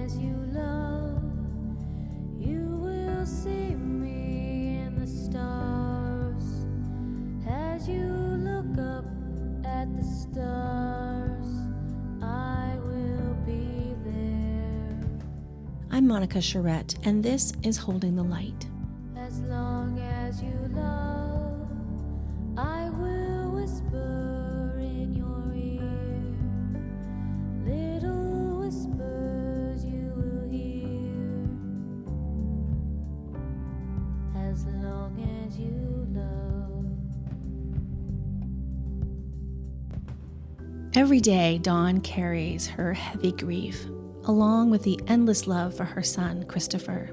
as you love, you will see me in the stars. As you look up at the stars, I will be there. I'm Monica Charette, and this is Holding the Light. As long as you love, I will whisper in your ear. Little whispers you will hear. As long as you love. Every day, Dawn carries her heavy grief, along with the endless love for her son, Christopher.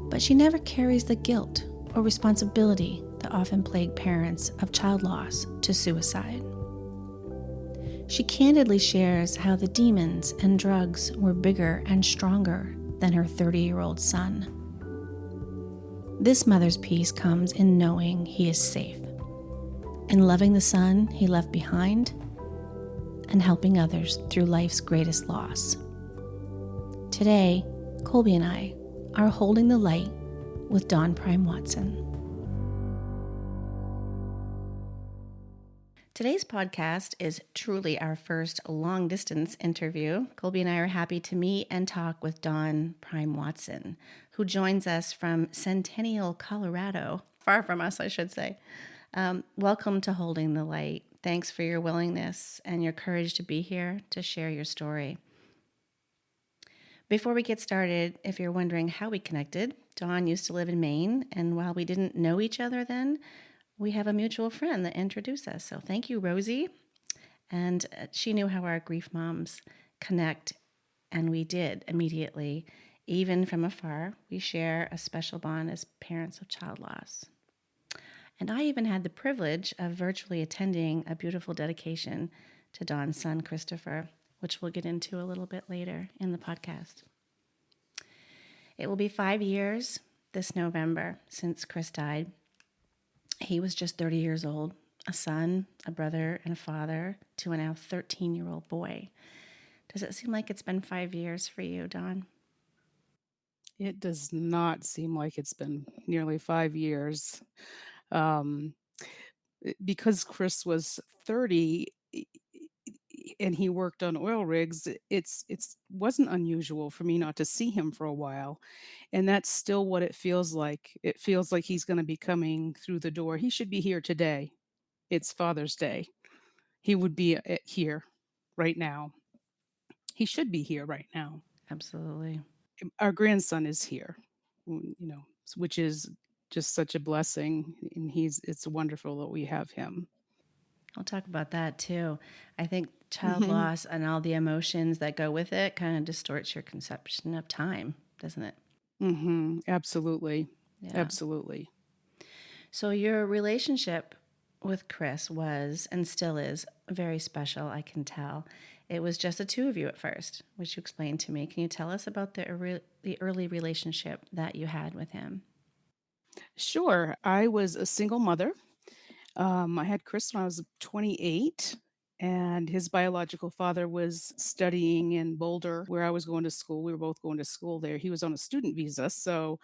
But she never carries the guilt or responsibility that often plague parents of child loss to suicide. She candidly shares how the demons and drugs were bigger and stronger than her 30-year-old son. This mother's peace comes in knowing he is safe, in loving the son he left behind, and helping others through life's greatest loss. Today, Colby and I are holding the light with Dawn Prime Watson. Today's podcast is truly our first long-distance interview. Colby and I are happy to meet and talk with Dawn Prime Watson, who joins us from Centennial, Colorado. Far from us, I should say. Welcome to Holding the Light. Thanks for your willingness and your courage to be here to share your story. Before we get started, if you're wondering how we connected, Dawn used to live in Maine, and while we didn't know each other then, we have a mutual friend that introduced us. So thank you, Rosie. And she knew how our grief moms connect, and we did immediately. Even from afar, we share a special bond as parents of child loss. And I even had the privilege of virtually attending a beautiful dedication to Dawn's son, Christopher, which we'll get into a little bit later in the podcast. It will be 5 years this November since Krys died. He was just 30 years old, a son, a brother, and a father to a now 13-year-old boy. Does it seem like it's been 5 years for you, Dawn? It does not seem like it's been nearly 5 years. Um, because Krys was 30 and he worked on oil rigs, it's wasn't unusual for me not to see him for a while. And that's still what it feels like. It feels like he's going to be coming through the door. He should be here today. It's Father's Day. He would be here right now. He should be here right now. Absolutely. Our grandson is here, which is just such a blessing, and it's wonderful that we have him. I'll talk about that too. I think child Mhm. loss and all the emotions that go with it kind of distorts your conception of time, doesn't it? Absolutely. Yeah. Absolutely. So your relationship with Krys was and still is very special, I can tell. It was just the two of you at first, which you explained to me. Can you tell us about the early relationship that you had with him? Sure. I was a single mother. I had Krys when I was 28, and his biological father was studying in Boulder, where I was going to school. We were both going to school there. He was on a student visa. So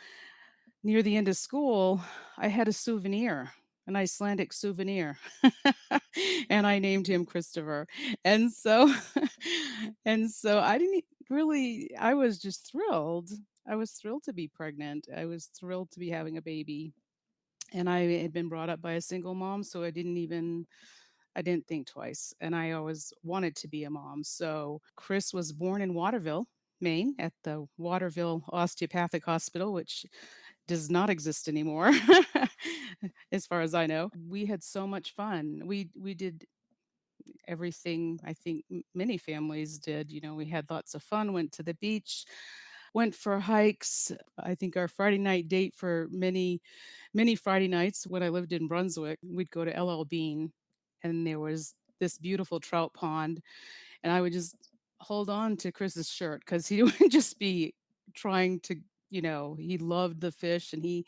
near the end of school, I had a souvenir, an Icelandic souvenir, and I named him Christopher. And so, I didn't really. I was just thrilled. I was thrilled to be pregnant. I was thrilled to be having a baby, and I had been brought up by a single mom, so I didn't think twice, and I always wanted to be a mom. So Krys was born in Waterville, Maine, at the Waterville Osteopathic Hospital, which does not exist anymore, as far as I know. We had so much fun. We did everything I think many families did. We had lots of fun, went to the beach, went for hikes. I think our Friday night date for many Friday nights when I lived in Brunswick, we'd go to LL Bean, and there was this beautiful trout pond, and I would just hold on to Chris's shirt because he would just be trying to, he loved the fish, and he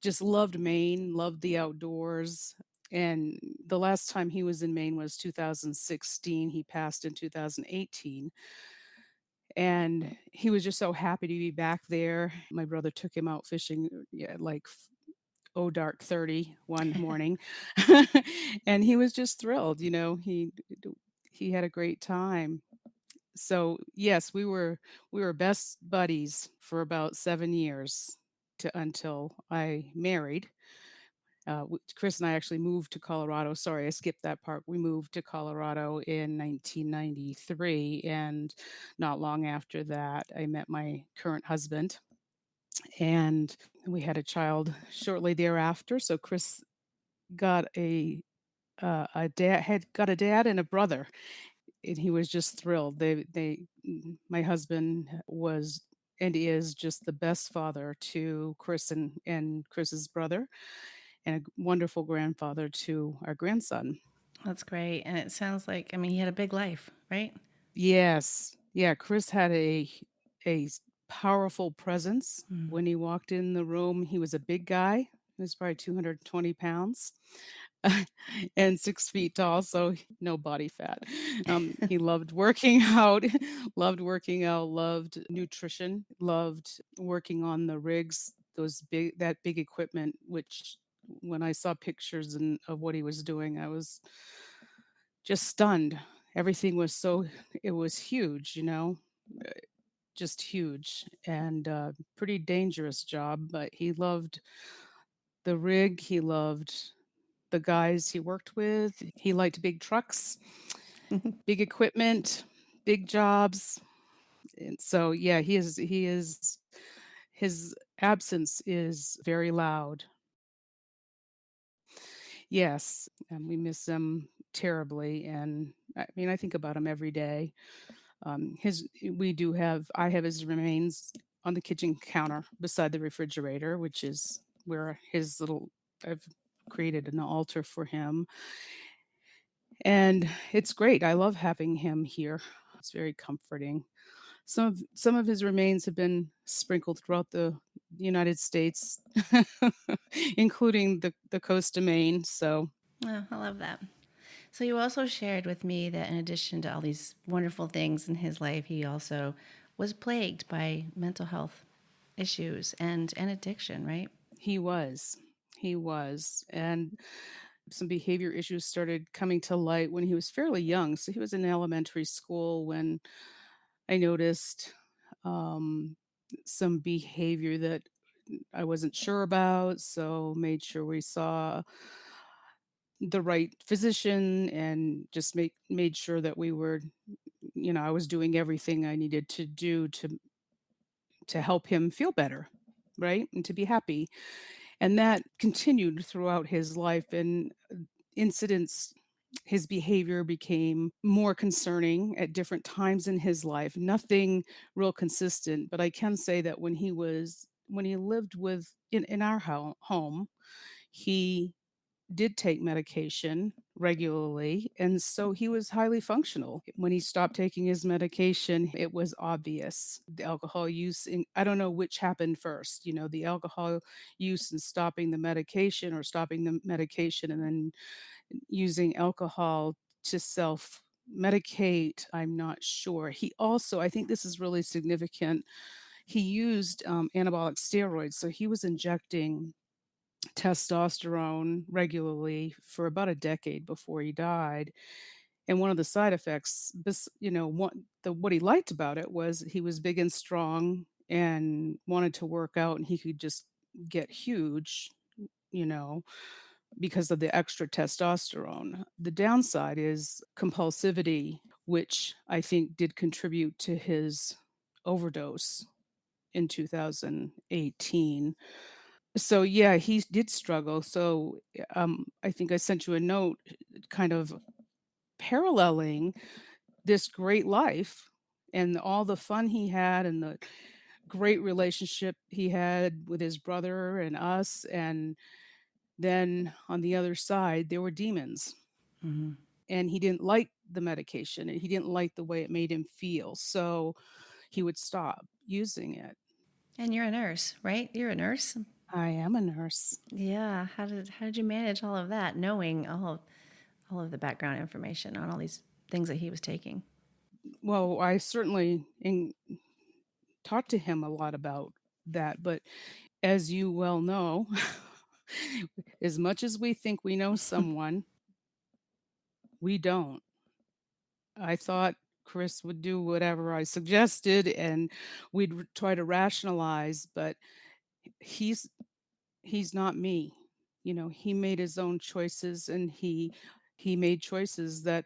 just loved Maine, loved the outdoors. And the last time he was in Maine was 2016. He passed in 2018. and he was just so happy to be back there. My brother took him out fishing, yeah, like oh dark 30 one morning, and he was just thrilled. He had a great time. So yes, we were best buddies for about 7 years to until I married. Chris and I actually moved to Colorado. Sorry, I skipped that part. We moved to Colorado in 1993, and not long after that, I met my current husband, and we had a child shortly thereafter. So Chris got a dad had got a dad and a brother, and he was just thrilled. My husband was and is just the best father to Chris and Chris's brother, and a wonderful grandfather to our grandson. That's great. And it sounds like, I mean, he had a big life, right? Yes. Yeah, Chris had a powerful presence Mm. when he walked in the room. He was a big guy. He was probably 220 pounds and 6 feet tall, so no body fat. He loved working out, loved nutrition, loved working on the rigs, that big equipment, which when I saw pictures of what he was doing, I was just stunned. Everything was it was huge, uh, just huge, and pretty dangerous job, but he loved the rig. He loved the guys he worked with. He liked big trucks, big equipment, big jobs. And so yeah, his absence is very loud. Yes, and we miss him terribly, and I mean, I think about him every day. His we do have I have his remains on the kitchen counter beside the refrigerator, which is where his little I've created an altar for him, and it's great. I love having him here. It's very comforting. Some of his remains have been sprinkled throughout the United States, including the coast of Maine. So Oh, I love that. So you also shared with me that in addition to all these wonderful things in his life, he also was plagued by mental health issues and addiction, right? he was, he was, and some behavior issues started coming to light when he was fairly young. So he was in elementary school when I noticed um, some behavior that I wasn't sure about. So made sure we saw the right physician and just made sure that we were, I was doing everything I needed to do to help him feel better, right, and to be happy. And that continued throughout his life, and incidents his behavior became more concerning at different times in his life. Nothing real consistent, but I can say that when he lived in our home, he did take medication regularly, and so he was highly functional. When he stopped taking his medication, it was obvious. The alcohol use, I don't know which happened first, the alcohol use and stopping the medication, or stopping the medication and then using alcohol to self medicate. I'm not sure. He also, I think this is really significant, he used anabolic steroids. So he was injecting testosterone regularly for about a decade before he died. And one of the side effects, what he liked about it was he was big and strong and wanted to work out, and he could just get huge, you know, because of the extra testosterone. The downside is compulsivity, which I think did contribute to his overdose in 2018. So yeah, he did struggle. So I think I sent you a note kind of paralleling this great life and all the fun he had and the great relationship he had with his brother and us. And then on the other side, there were demons. Mm-hmm. And he didn't like the medication. He didn't like the way it made him feel. So he would stop using it. And you're a nurse, right? You're a nurse. I am a nurse. Yeah. How did you manage all of that, knowing all of the background information on all these things that he was taking? Well, I certainly talked to him a lot about that, but as you well know, as much as we think we know someone, we don't. I thought Chris would do whatever I suggested and try to rationalize, but he's he's not me. He made his own choices and he made choices that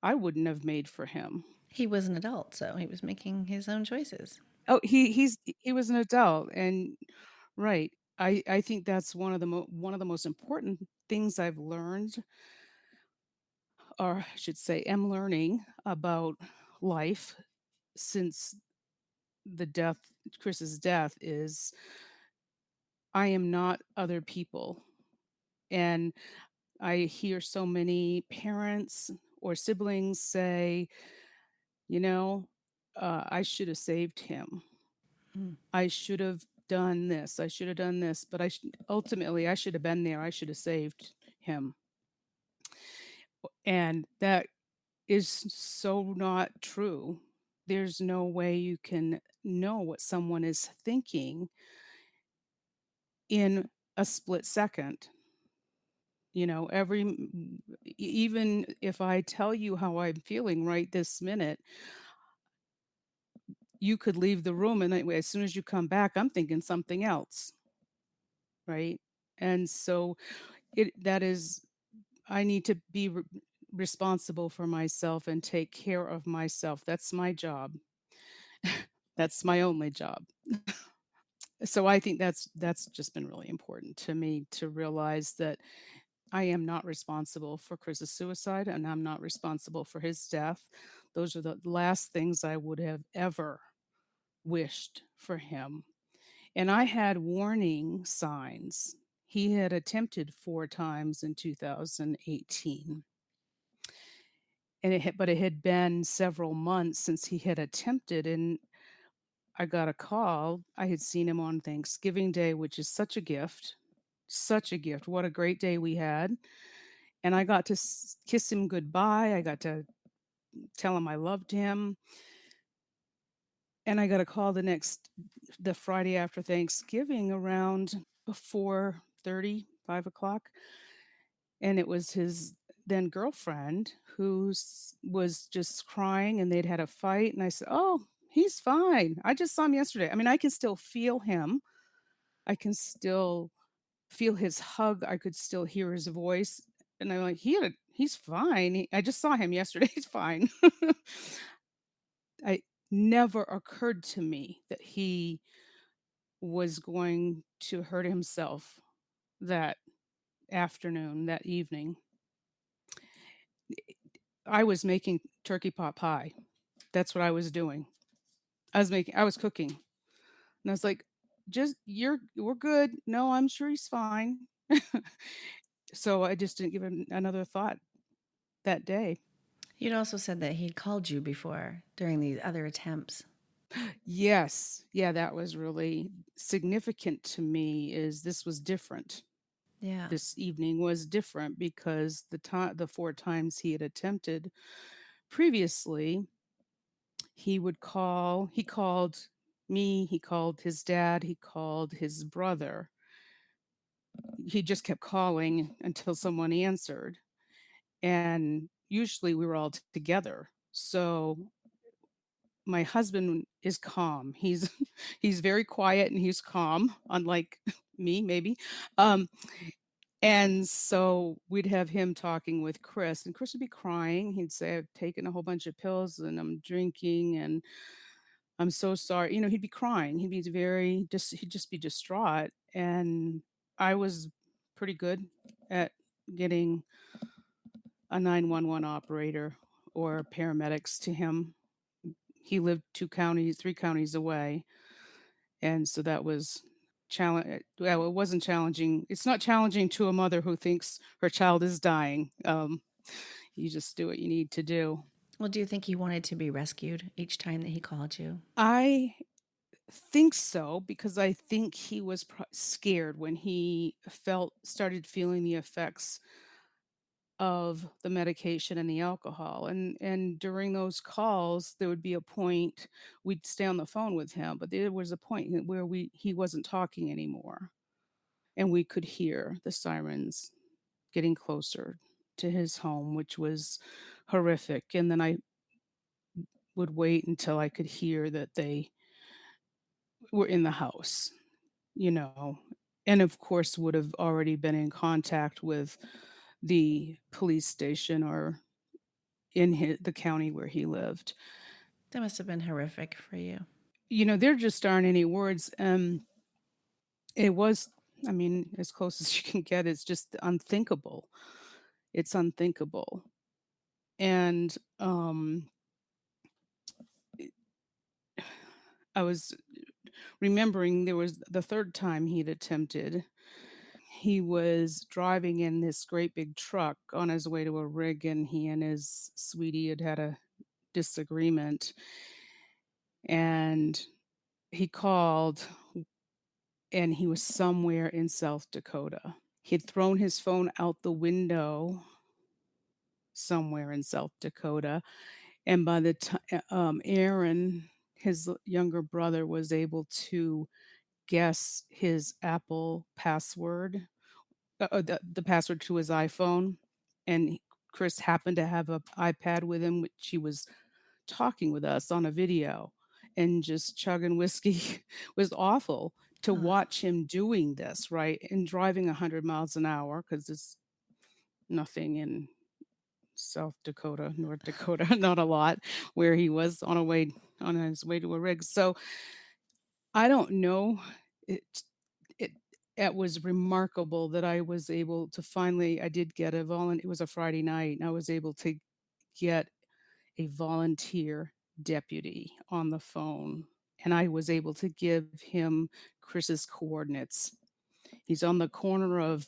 I wouldn't have made for him. He was an adult, so he was making his own choices. Oh, he was an adult and right. I think that's one of the most important things I've learned, or I should say am learning about life since the death Chris's death is I am not other people. And I hear so many parents or siblings say, you know, I should have saved him. Mm. I should have done this. I should have done this, but ultimately I should have been there. I should have saved him. And that is so not true. There's no way you can know what someone is thinking in a split second. Even if I tell you how I'm feeling right this minute, you could leave the room and as soon as you come back, I'm thinking something else, right? And so that is I need to be responsible for myself and take care of myself. That's my job. That's my only job. So I think that's just been really important to me to realize that I am not responsible for Chris's suicide and I'm not responsible for his death. Those are the last things I would have ever wished for him. And I had warning signs. He had attempted 4 times in 2018. But it had been several months since he had attempted, and I got a call. I had seen him on Thanksgiving Day, which is such a gift. Such a gift. What a great day we had. And I got to kiss him goodbye. I got to tell him I loved him. And I got a call the Friday after Thanksgiving around 4:30, 5 o'clock. And it was his then girlfriend who was just crying and they'd had a fight. And I said, "Oh, he's fine. I just saw him yesterday." I mean, I can still feel him. I can still feel his hug. I could still hear his voice. And I'm like, he's fine. I just saw him yesterday. He's fine. I never occurred to me that he was going to hurt himself that afternoon, that evening. I was making turkey pot pie. That's what I was doing. I was cooking. And I was like, we're good. No, I'm sure he's fine. So I just didn't give it another thought that day. You'd also said that he'd called you before during these other attempts. Yes. Yeah, that was really significant to me is this was different. Yeah. This evening was different because the 4 times he had attempted previously, he called me, he called his dad, he called his brother. He just kept calling until someone answered, and usually we were all together. So my husband is calm. He's very quiet and he's calm, unlike me, maybe. Um, and so we'd have him talking with Chris, and Chris would be crying. He'd say, "I've taken a whole bunch of pills and I'm drinking and I'm so sorry." He'd be crying. He'd just be distraught. And I was pretty good at getting a 911 operator or paramedics to him. He lived 3 counties away. And so that was well, it wasn't challenging. It's not challenging to a mother who thinks her child is dying. You just do what you need to do. Well, do you think he wanted to be rescued each time that he called you? I think so because I think he was scared when he started feeling the effects of the medication and the alcohol, and during those calls, there would be a point we'd stay on the phone with him, but there was a point where we he wasn't talking anymore, and we could hear the sirens getting closer to his home, which was horrific, and then I would wait until I could hear that they were in the house, you know, and of course would have already been in contact with the police station or in the county where he lived. That must have been horrific for you. There just aren't any words. It was, I mean, as close as you can get, it's just unthinkable. It's unthinkable. And I was remembering there was the third time he'd attempted. He was driving in this great big truck on his way to a rig, and he and his sweetie had had a disagreement. And he called, and he was somewhere in South Dakota. He'd thrown his phone out the window somewhere in South Dakota, and by the time Aaron, his younger brother, was able to guess his Apple password, the password to his iPhone, and Chris happened to have a iPad with him, which he was talking with us on a video and just chugging whiskey. Was awful to Ugh. watch him doing this, right? And driving 100 miles an hour because there's nothing in South Dakota, North Dakota, not a lot, where he was on his way to a rig. So I don't know. It it it was remarkable that I was able to finally I did get it was a Friday night, and I was able to get a volunteer deputy on the phone, and I was able to give him Chris's coordinates. He's on the corner of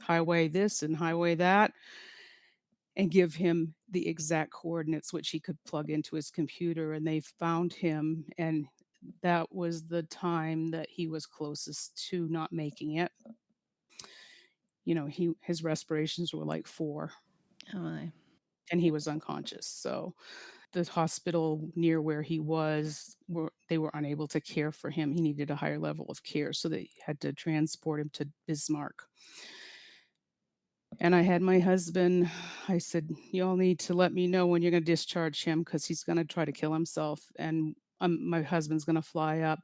highway this and highway that, and give him the exact coordinates which he could plug into his computer, and they found him, and that was the time that he was closest to not making it. His respirations were like 4, Oh my. and he was unconscious. So the hospital near where he was they were unable to care for him. He needed a higher level of care, so they had to transport him to Bismarck. And I had my husband, I said, "Y'all need to let me know when you're gonna discharge him because he's gonna try to kill himself, and, my husband's gonna fly up,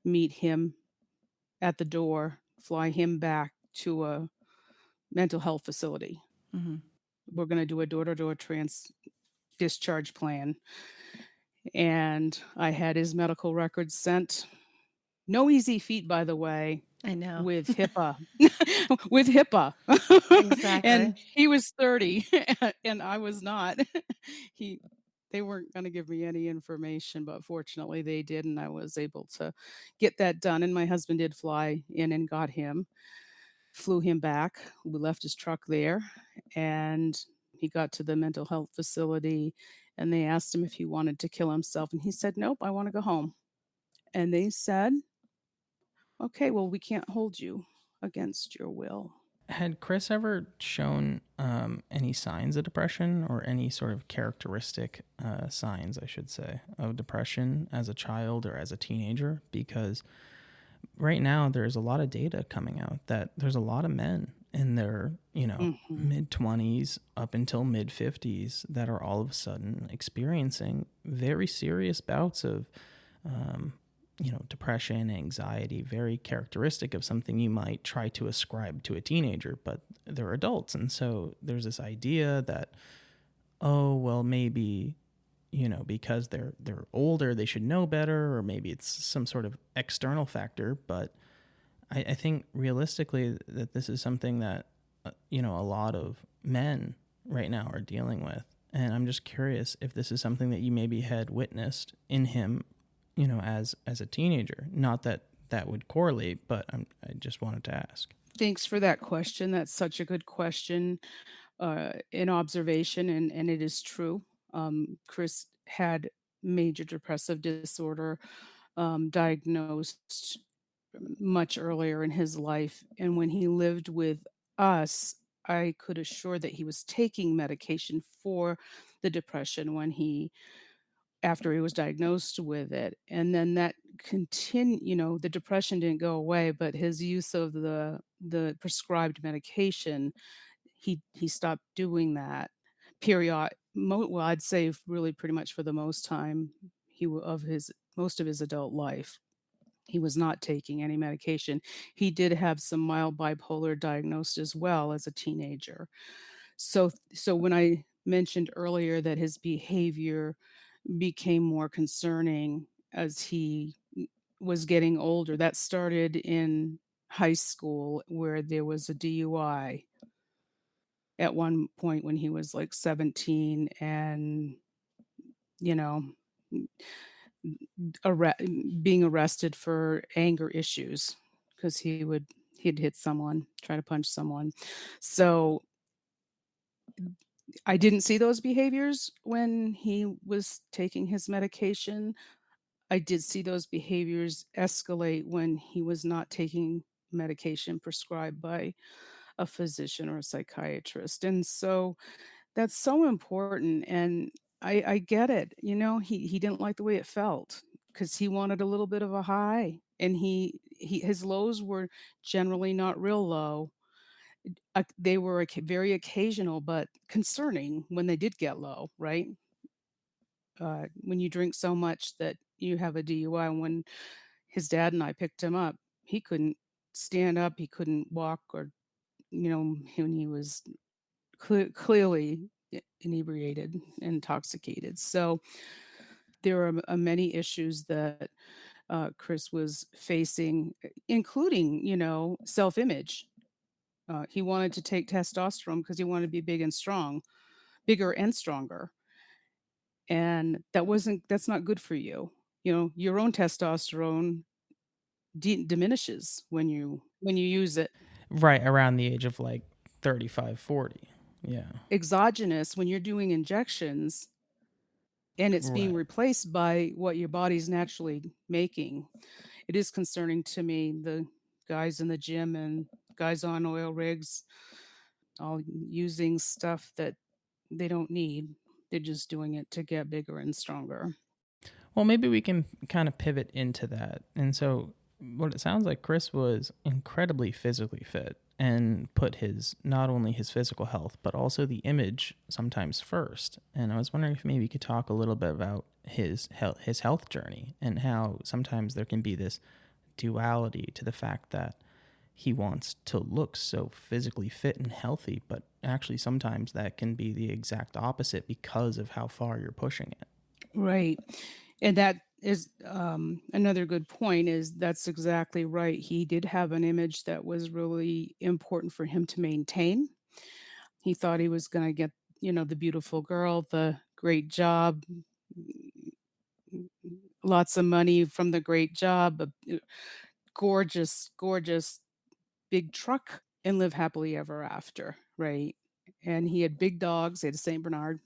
meet him at the door, fly him back to a mental health facility. Hmm. We're gonna do a door-to-door discharge plan." And I had his medical records sent. No easy feat, by the way, I know. with HIPAA. With HIPAA. And Exactly. he was 30 and I was not. He they weren't gonna give me any information, but fortunately they did, and I was able to get that done, and my husband did fly in and got him, flew him back. We left his truck there, and he got to the mental health facility, and they asked him if he wanted to kill himself, and he said, "Nope, I wanna go home." And they said, "Okay, well, we can't hold you against your will." Had Chris ever shown any signs of depression or any sort of characteristic signs, I should say, of depression as a child or as a teenager? Because right now there's a lot of data coming out that there's a lot of men in their, Mhm. mid 20s up until mid 50s that are all of a sudden experiencing very serious bouts of depression, anxiety, very characteristic of something you might try to ascribe to a teenager, but they're adults. And so there's this idea that, oh, well, maybe, because they're older, they should know better, or maybe it's some sort of external factor. But I think realistically that this is something that, a lot of men right now are dealing with. And I'm just curious if this is something that you maybe had witnessed in him, as a teenager. Not that that would correlate, but I just wanted to ask. Thanks for that question. That's such a good question, in observation, and it is true. Chris had major depressive disorder, diagnosed much earlier in his life, and when he lived with us, I could assure that he was taking medication for the depression after he was diagnosed with it. And then that the depression didn't go away, but his use of the prescribed medication, he stopped doing that well, I'd say really pretty much for the most time of his most of his adult life. He was not taking any medication. He did have some mild bipolar diagnosed as well as a teenager. So when I mentioned earlier that his behavior became more concerning as he was getting older, that started in high school where there was a DUI at one point when he was like 17 and, you know, arre- being arrested for anger issues because he'd hit someone, try to punch someone. So I didn't see those behaviors when he was taking his medication. I did see those behaviors escalate when he was not taking medication prescribed by a physician or a psychiatrist. And so that's so important. And I get it. He didn't like the way it felt because he wanted a little bit of a high. And his lows were generally not real low. They were very occasional, but concerning when they did get low, right? When you drink so much that you have a DUI. When his dad and I picked him up, he couldn't stand up, he couldn't walk, or when he was clearly inebriated, intoxicated. So there are many issues that Krys was facing, including self-image. He wanted to take testosterone because he wanted to be bigger and stronger, and that's not good for you. Your own testosterone diminishes when you use it. Right around the age of like 35, 40. Yeah. Exogenous, when you're doing injections and it's being Right. replaced by what your body's naturally making, it is concerning to me. The guys in the gym and guys on oil rigs all using stuff that they don't need. They're just doing it to get bigger and stronger. Well, maybe we can kind of pivot into that. And so, what it sounds like, Krys was incredibly physically fit and put his not only his physical health but also the image sometimes first. And I was wondering if maybe you could talk a little bit about his health journey and how sometimes there can be this duality to the fact that he wants to look so physically fit and healthy, but actually sometimes that can be the exact opposite because of how far you're pushing it. Right. And that is another good point. That's exactly right. He did have an image that was really important for him to maintain. He thought he was going to get, the beautiful girl, the great job, lots of money from the great job, a gorgeous, gorgeous big truck, and live happily ever after. Right. And he had big dogs. He had a St. Bernard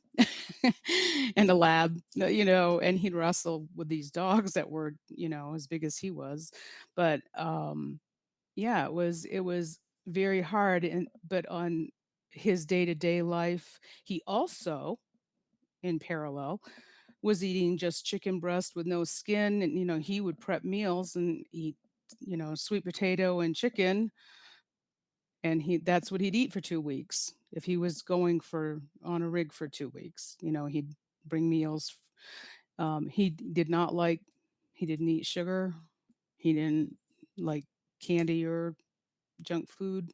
and a lab, and he'd wrestle with these dogs that were, as big as he was. But yeah, it was very hard. But on his day-to-day life, he also, in parallel, was eating just chicken breast with no skin. And, he would prep meals and eat, sweet potato and chicken, and that's what he'd eat for 2 weeks. If he was going on a rig for 2 weeks, he'd bring meals. He didn't eat sugar. He didn't like candy or junk food.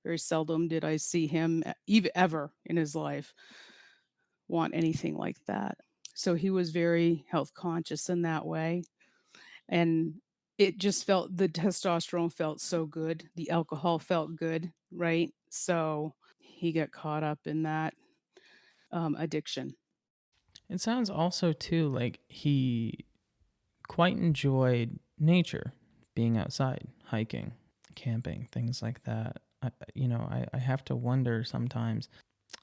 Very seldom did I see him even ever in his life want anything like that. So he was very health conscious in that way. And the testosterone felt so good. The alcohol felt good, right? So he got caught up in that addiction. It sounds also too like he quite enjoyed nature, being outside, hiking, camping, things like that. I have to wonder sometimes,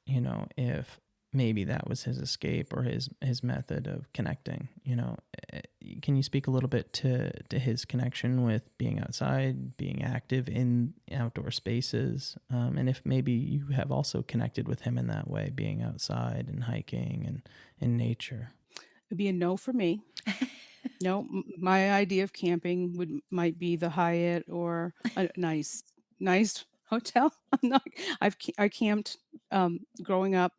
if maybe that was his escape or his method of connecting. Eh, can you speak a little bit to his connection with being outside, being active in outdoor spaces, and if maybe you have also connected with him in that way, being outside and hiking and in nature? It'd be a no for me. No, my idea of camping might be the Hyatt or a nice hotel. I'm not. I camped growing up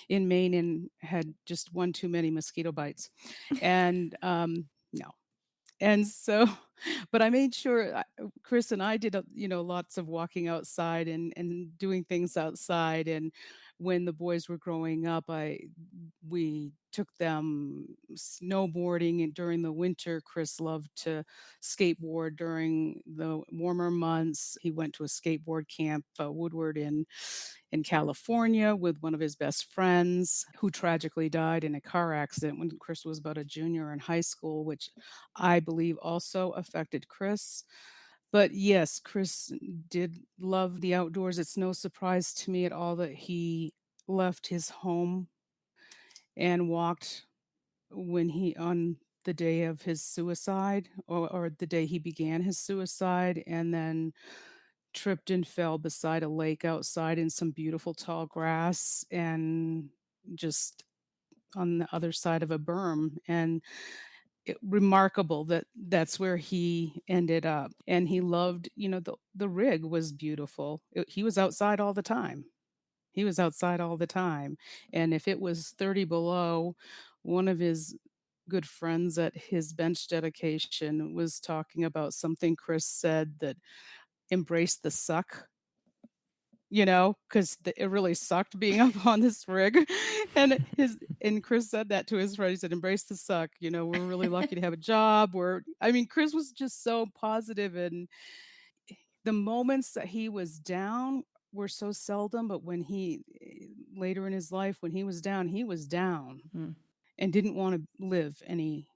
in Maine and had just one too many mosquito bites, and no. And so, but I made sure Chris and I did, lots of walking outside and doing things outside. And when the boys were growing up, we took them snowboarding, and during the winter, Chris loved to skateboard during the warmer months. He went to a skateboard camp, Woodward in California with one of his best friends who tragically died in a car accident when Chris was about a junior in high school, which I believe also affected Chris. But yes, Chris did love the outdoors. It's no surprise to me at all that he left his home and walked when he on the day of his suicide, or the day he began his suicide, and then tripped and fell beside a lake outside in some beautiful tall grass, and just on the other side of a berm. And remarkable that that's where he ended up. And he loved, the rig was beautiful. He was outside all the time. He was outside all the time. And if it was 30 below, one of his good friends at his bench dedication was talking about something Chris said, that embraced the suck, because it really sucked being up on this rig. And Chris said that to his friend. He said, "Embrace the suck. We're really lucky to have a job." Chris was just so positive, and the moments that he was down were so seldom. But when later in his life, when he was down Mm. and didn't want to live any.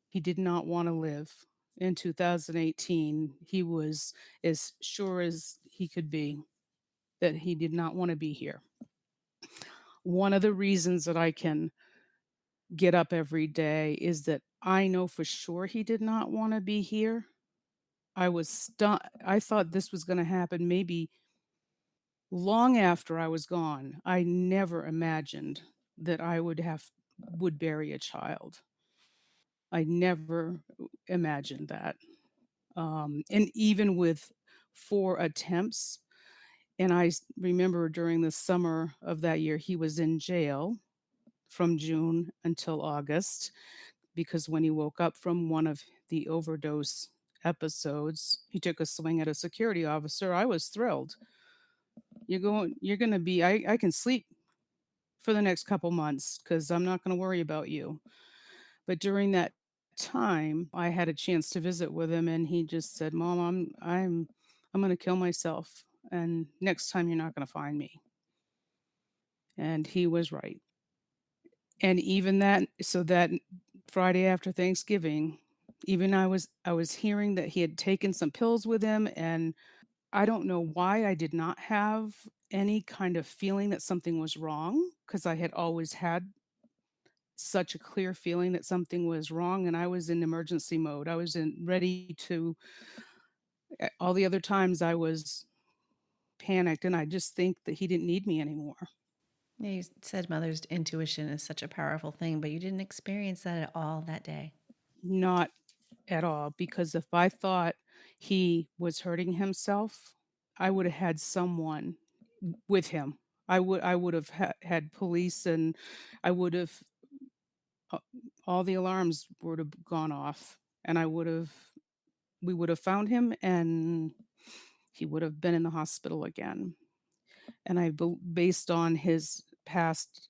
He did not want to live. In 2018, he was as sure as he could be that he did not want to be here. One of the reasons that I can get up every day is that I know for sure he did not want to be here. I was stunned. I thought this was going to happen maybe long after I was gone. I never imagined that I would bury a child. I never imagined that. And even with 4 attempts, and remember during the summer of that year, he was in jail from June until August, because when he woke up from one of the overdose episodes, he took a swing at a security officer. I was thrilled. You're going to be, I can sleep for the next couple months because I'm not going to worry about you. But during that time, I had a chance to visit with him, and he just said, "Mom, I'm going to kill myself, and next time you're not going to find me." And he was right. And even that Friday after Thanksgiving, even I was hearing that he had taken some pills with him, and I don't know why I did not have any kind of feeling that something was wrong, because I had always had such a clear feeling that something was wrong, and I was in emergency mode. I was ready to. All the other times I was panicked, and I just think that he didn't need me anymore. Yeah, you said mother's intuition is such a powerful thing, but you didn't experience that at all that day. Not at all, because if I thought he was hurting himself, I would have had someone with him. I would have had police, and I would have uh, all the alarms would have gone off, and we would have found him, and he would have been in the hospital again. And based on his past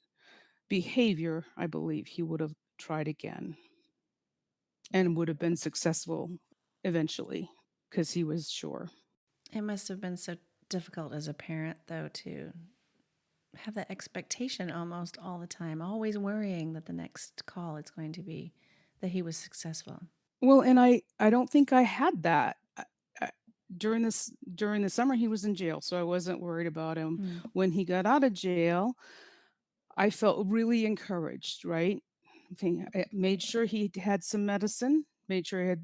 behavior, I believe he would have tried again and would have been successful eventually, because he was sure. It must have been so difficult as a parent, though, to have that expectation almost all the time, always worrying that the next call it's going to be that he was successful. Well, and I don't think I had that. I during the summer, he was in jail, so I wasn't worried about him. Mm. When he got out of jail, I felt really encouraged, right? I made sure he had some medicine, made sure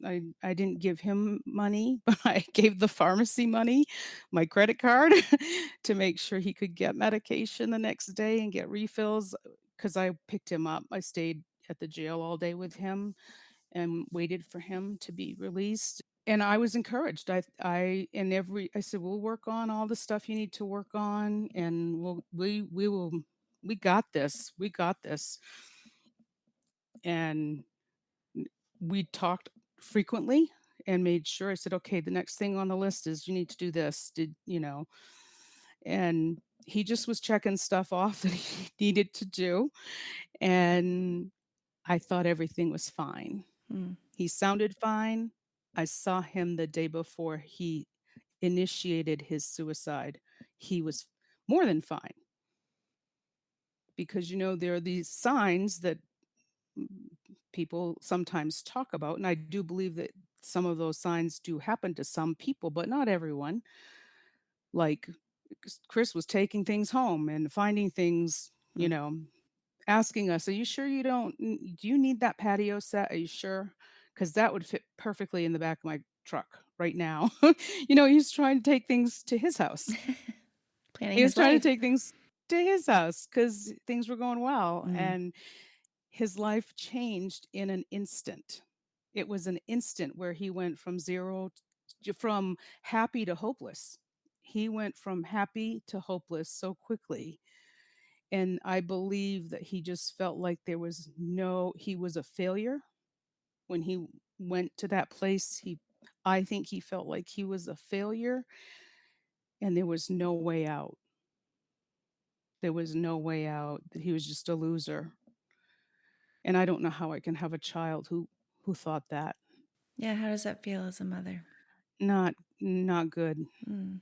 I didn't give him money, but I gave the pharmacy money, my credit card, to make sure he could get medication the next day and get refills, because I picked him up. I stayed at the jail all day with him and waited for him to be released, and I was encouraged. I said, "We'll work on all the stuff you need to work on, and we got this. We got this." And we talked frequently and made sure. I said, "Okay, the next thing on the list is you need to do this." And he just was checking stuff off that he needed to do, and I thought everything was fine. Mm. He sounded fine. I saw him the day before he initiated his suicide. He was more than fine, because there are these signs that mm, people sometimes talk about, and I do believe that some of those signs do happen to some people, but not everyone. Like, Chris was taking things home and finding things, Mm. asking us, "Are you sure do you need that patio set? Are you sure? Because that would fit perfectly in the back of my truck right now." He's trying to take things to his house. Planning He was his trying to life. take things to his house because things were going well, Mm. and his life changed in an instant. It was an instant where he went from from happy to hopeless. He went from happy to hopeless so quickly, and I believe that he just felt like he was a failure when he went to that place. I think he felt like he was a failure and there was no way out. There was no way out, that he was just a loser. And I don't know how I can have a child who thought that. Yeah, how does that feel as a mother? Not good. Mm.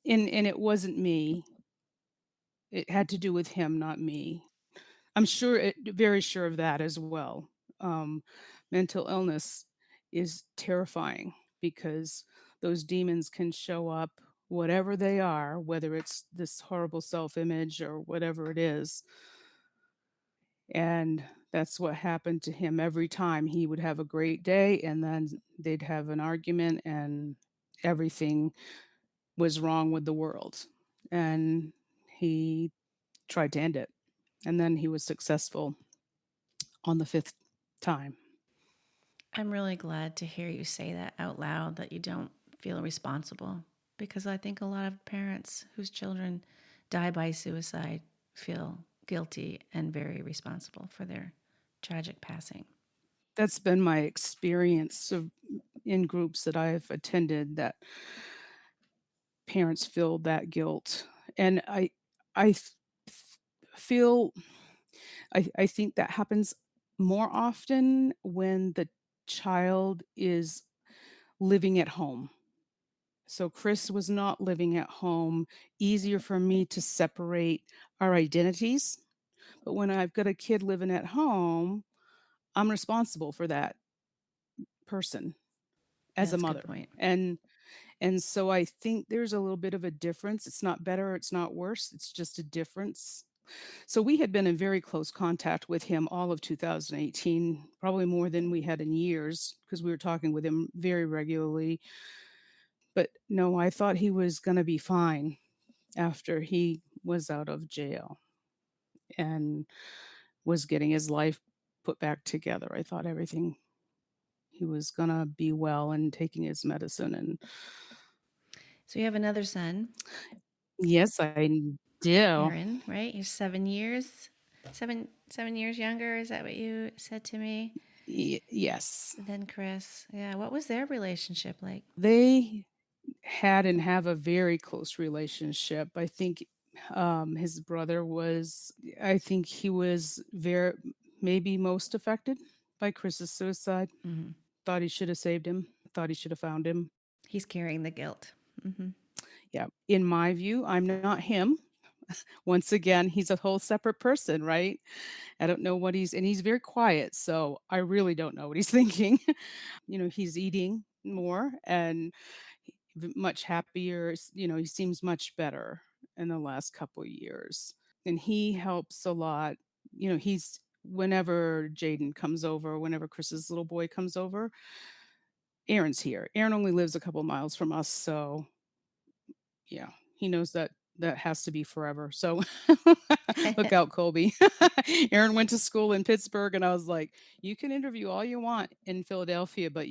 And it wasn't me. It had to do with him, not me. I'm very sure of that as well. Um, Mental illness is terrifying because those demons can show up, whatever they are, whether it's this horrible self-image or whatever it is. And that's what happened to him every time. He would have a great day and then they'd have an argument and everything was wrong with the world. And he tried to end it. And then he was successful on the fifth time. I'm really glad to hear you say that out loud, that you don't feel responsible, because I think a lot of parents whose children die by suicide feel guilty and very responsible for their tragic passing. That's been my experience in groups that I've attended, that parents feel that guilt. And I f- feel I think that happens more often when the child is living at home. So Chris was not living at home. Easier for me to separate our identities. But when I've got a kid living at home, I'm responsible for that person Yeah, as a that's a good mother. point. And so I think there's a little bit of a difference. It's not better, it's not worse, it's just a difference. So we had been in very close contact with him all of 2018, probably more than we had in years, because we were talking with him very regularly. But no, I thought he was going to be fine after he was out of jail and was getting his life put back together. I thought everything he was going to be well and taking his medicine. And So you have another son, yes, I do. Aaron, right? You're 7 years, 7 years younger. Is that what you said to me? Yes. Then Chris. Yeah. What was their relationship like? They had and have a very close relationship. I think his brother was, I think he was very, maybe most affected by Chris's suicide. Hmm. Thought he should have saved him, thought he should have found him. He's carrying the guilt. Hmm. Yeah. In my view, I'm not him. Once again, he's a whole separate person, right? I don't know and he's very quiet. So I really don't know what he's thinking. He's eating more and much happier. He seems much better in the last couple of years. and he helps a lot. You know, he's whenever Jaden comes over, whenever Chris's little boy comes over, Aaron's here. Aaron only lives a couple miles from us, so yeah, he knows that that has to be forever. So look out, Colby. Aaron went to school in Pittsburgh, and I was like, you can interview all you want in Philadelphia, but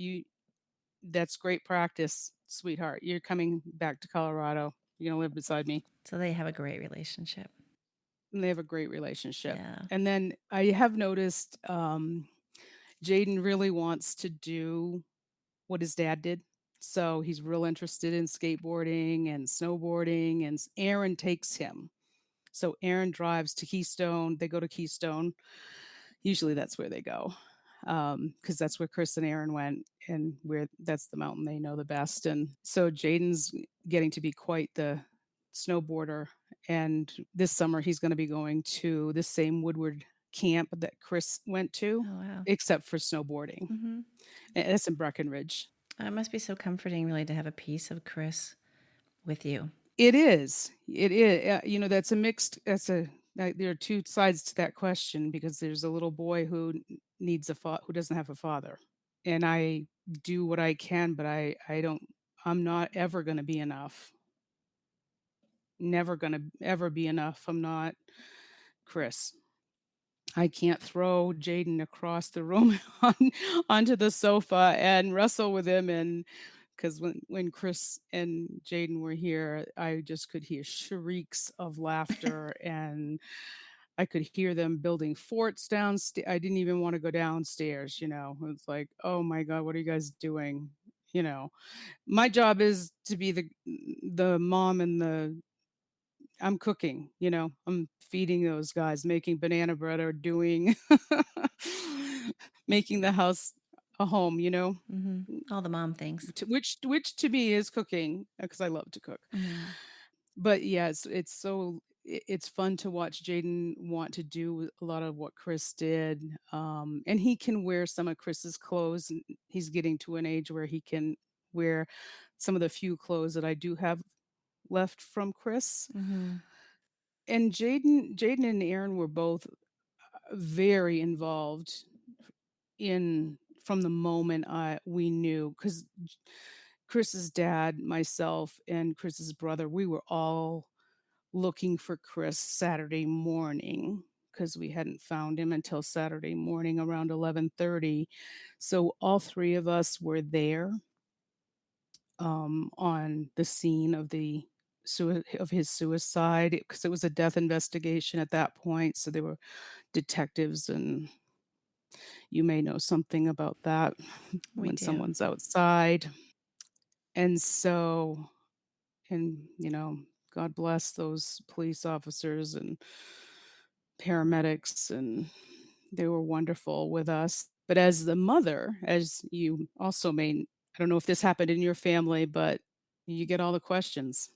that's great practice, sweetheart. You're coming back to Colorado. You're gonna live beside me. So they have a great relationship. And they have a great relationship. Yeah. And then I have noticed Jaden really wants to do what his dad did. So he's real interested in skateboarding and snowboarding, and Aaron takes him. So Aaron drives to Keystone. They go to Keystone. Usually that's where they go, because that's where Krys and Aaron went, and where that's the mountain they know the best. And so Jaden's getting to be quite the snowboarder. And this summer he's going to be going to the same Woodward camp that Krys went to, Oh, wow. except for snowboarding. Mm-hmm. And it's in Breckenridge. It must be so comforting, really, to have a piece of Krys with you. It is. It is. You know, that's a mixed. There are two sides to that question, because there's a little boy who needs who doesn't have a father, and I do what I can, but I don't. I'm not ever going to be enough. Never going to ever be enough. I'm not Krys. I can't throw Jaden across the room onto the sofa and wrestle with him, and because when Krys and Jaden were here, I just could hear shrieks of laughter, and I could hear them building forts downstairs. I didn't even want to go downstairs. You know, it's like, oh my god, what are you guys doing? You know, my job is to be the mom, and I'm cooking. You know, I'm feeding those guys, making banana bread, or doing making the house a home. You know, Mm-hmm. All the mom things. which to me is cooking, because I love to cook. Mm-hmm. But yeah, it's fun to watch Jaden want to do a lot of what Krys did, and he can wear some of Chris's clothes. And he's getting to an age where he can wear some of the few clothes that I do have left from Krys. Mm-hmm. And Jaden and Aaron were both very involved in from the moment we knew, because Chris's dad, myself, and Chris's brother, we were all looking for Krys Saturday morning, because we hadn't found him until Saturday morning around 11:30. So all three of us were there, on the scene of of his suicide, because it was a death investigation at that point. So there were detectives, and you may know something about that We when do. someone's outside. And so, and you know, God bless those police officers and paramedics, and they were wonderful with us. But as the mother, as you also may, I don't know if this happened in your family, but you get all the questions.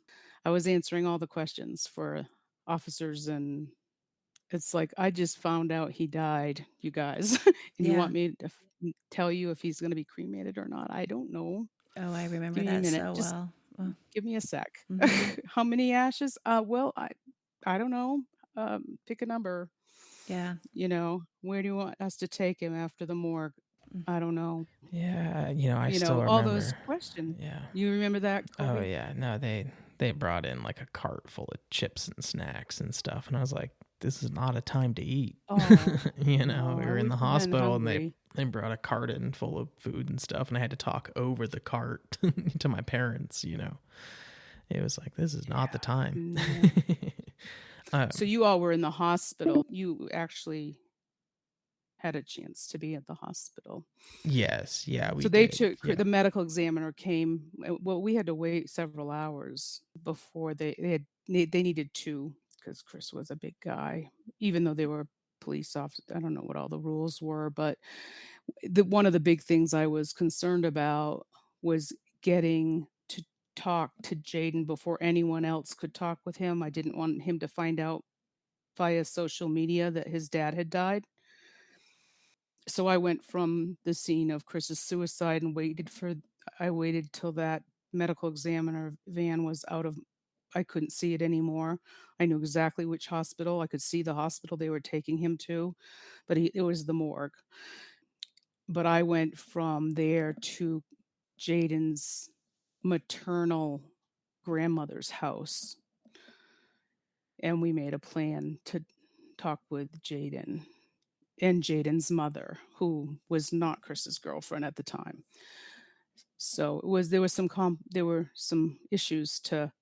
I was answering all the questions for officers, and it's like, I just found out he died, you guys. And you Yeah. want me to tell you if he's going to be cremated or not? I don't know. Oh, I remember Give me a that minute. so Just well. Oh. give me a sec. Mhm. How many ashes? Well, I don't know. Pick a number. Yeah. You know, where do you want us to take him after the morgue? Mm. I don't know. Yeah, I You still know, all those remember. questions. Yeah. You remember that, Oh Colby? yeah. No, they brought in like a cart full of chips and snacks and stuff, and I was like, this is not a time to eat. Oh, We no, were I in the wouldn't have been hospital, and hungry. they brought a cart in full of food and stuff, and I had to talk over the cart to my parents. It was like, this is not the time. No. um, So you all were in the hospital. You actually had a chance to be at the hospital. yes, yeah, we So they did. took Yeah. the medical examiner came. Well, we had to wait several hours before they needed two, because Krys was a big guy, even though they were police officers. I don't know what all the rules were, but one of the big things I was concerned about was getting to talk to Jaden before anyone else could talk with him. I didn't want him to find out via social media that his dad had died. So I went from the scene of Chris's suicide and I waited till that medical examiner van was out of I couldn't see it anymore. I knew exactly which hospital. I could see the hospital they were taking him to, but it was the morgue. But I went from there to Jaden's maternal grandmother's house, and we made a plan to talk with Jaden and Jaden's mother, who was not Chris's girlfriend at the time. So there were some issues to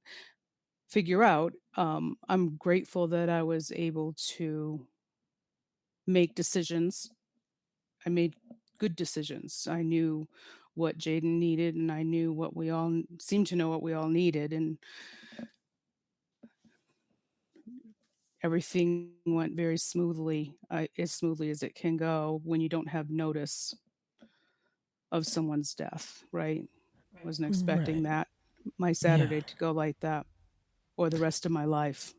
figure out. I'm grateful that I was able to make decisions. I made good decisions. I knew what Jaden needed, and I knew what we all seemed to know what we all needed, and everything went very smoothly, as smoothly as it can go when you don't have notice of someone's death, right? Wasn't expecting Right. that, my Yeah. Saturday to go like that, or the rest of my life,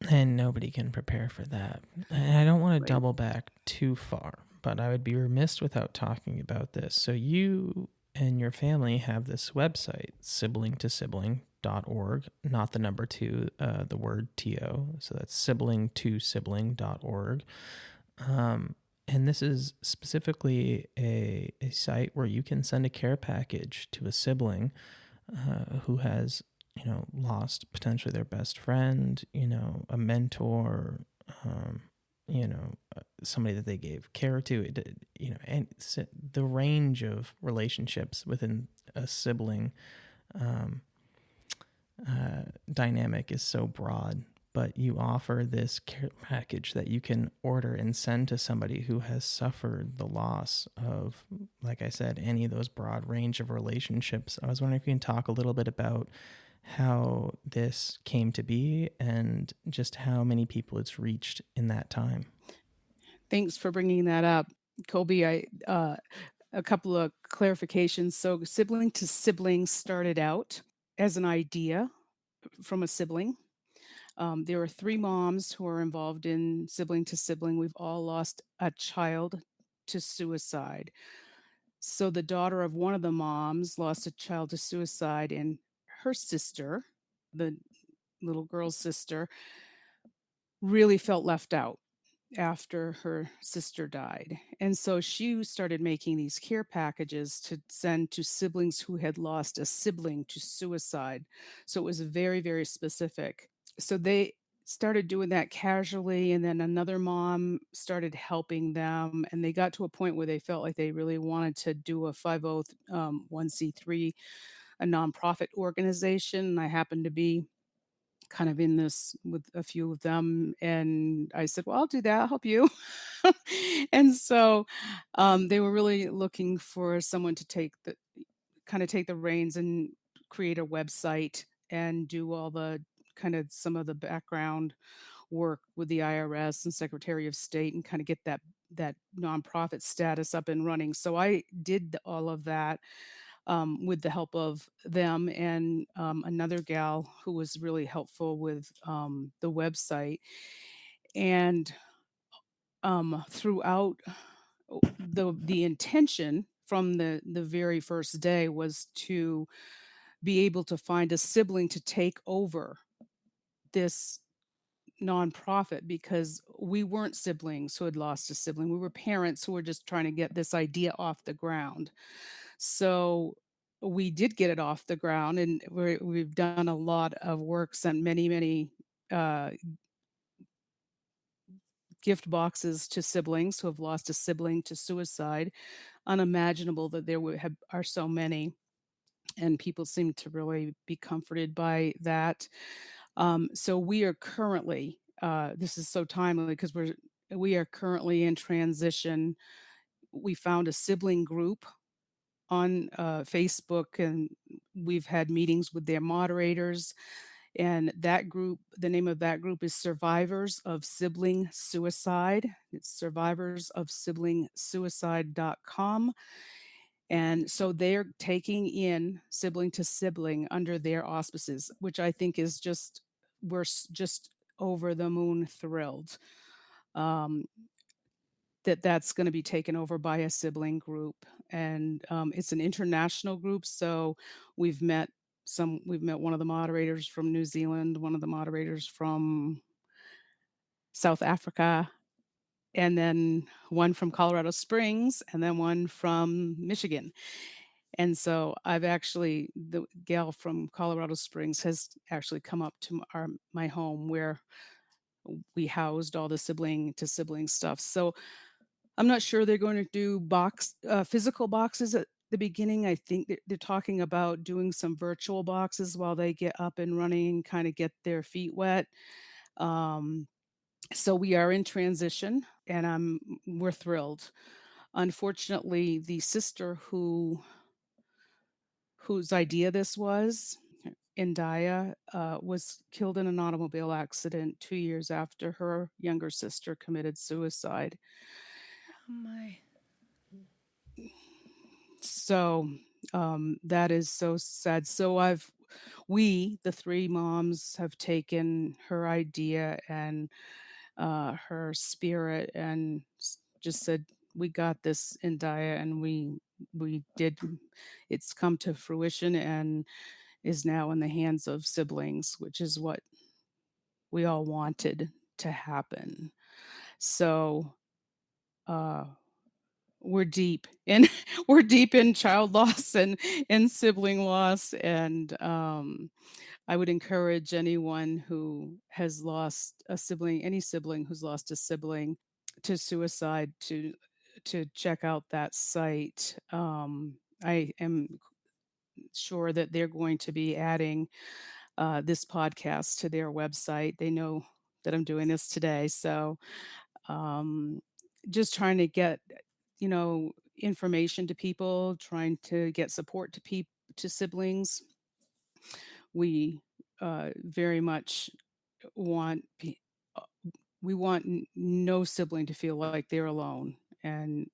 And nobody can prepare for that. And I don't want to right? double back too far, but I would be remiss without talking about this. So you and your family have this website, siblingtosibling.org, not the number two, the word TO. So that's sibling2sibling.org. And this is specifically a site where you can send a care package to a sibling who has, lost potentially their best friend, a mentor, somebody that they gave care to, and the range of relationships within a sibling um, dynamic is so broad. But you offer this care package that you can order and send to somebody who has suffered the loss of, like I said, any of those broad range of relationships. I was wondering if you can talk a little bit about how this came to be and just how many people it's reached in that time. Thanks for bringing that up, Colby. A couple of clarifications. So, Sibling to Sibling started out as an idea from a sibling. There are three moms who are involved in Sibling to Sibling. We've all lost a child to suicide. So, the daughter of one of the moms lost a child to suicide, and her sister, the little girl's sister, really felt left out after her sister died. And so she started making these care packages to send to siblings who had lost a sibling to suicide. So it was very, very specific. So they started doing that casually, and then another mom started helping them, and they got to a point where they felt like they really wanted to do a 501c3, a nonprofit organization. And I happened to be kind of in this with a few of them, and I said, well, I'll do that, I'll help you. And so they were really looking for someone to take the reins and create a website and do all the kind of some of the background work with the IRS and Secretary of State, and kind of get that nonprofit status up and running. So I did all of that with the help of them and another gal who was really helpful with the website. And throughout, the intention from the very first day was to be able to find a sibling to take over this nonprofit, because we weren't siblings who had lost a sibling. We were parents who were just trying to get this idea off the ground. So we did get it off the ground, and we've done a lot of work, sent many, many uh, gift boxes to siblings who have lost a sibling to suicide. Unimaginable that are so many, and people seem to really be comforted by that. So we are currently, this is so timely because we are currently in transition. We found a sibling group on Facebook, and we've had meetings with their moderators. And that group, the name of that group is Survivors of Sibling Suicide. It's survivorsofsiblingsuicide.com. And so they're taking in Sibling to Sibling under their auspices, which I think is just over the moon thrilled. Um, that's going to be taken over by a sibling group, and it's an international group. So we've met we've met one of the moderators from New Zealand, one of the moderators from South Africa, and then one from Colorado Springs, and then one from Michigan. And so the gal from Colorado Springs has actually come up to my home where we housed all the sibling to sibling stuff. So I'm not sure they're going to do physical boxes at the beginning. I think they're talking about doing some virtual boxes while they get up and running, kind of get their feet wet. Um, so we are in transition, and we're thrilled. Unfortunately, the sister whose idea this was, Indaya, was killed in an automobile accident 2 years after her younger sister committed suicide. Oh my. So, that is so sad. So the 3 moms have taken her idea and, her spirit and just said, "We got this, Indaya," and we did. It's come to fruition and is now in the hands of siblings, which is what we all wanted to happen. So, uh, we're deep in we're deep in child loss and sibling loss, and I would encourage anyone who has lost a sibling, any sibling who's lost a sibling to suicide, to check out that site. I am sure that they're going to be adding this podcast to their website. They know that I'm doing this today. So um, just trying to get, information to people, trying to get support to siblings. We very much want uh, we want no sibling to feel like they're alone, and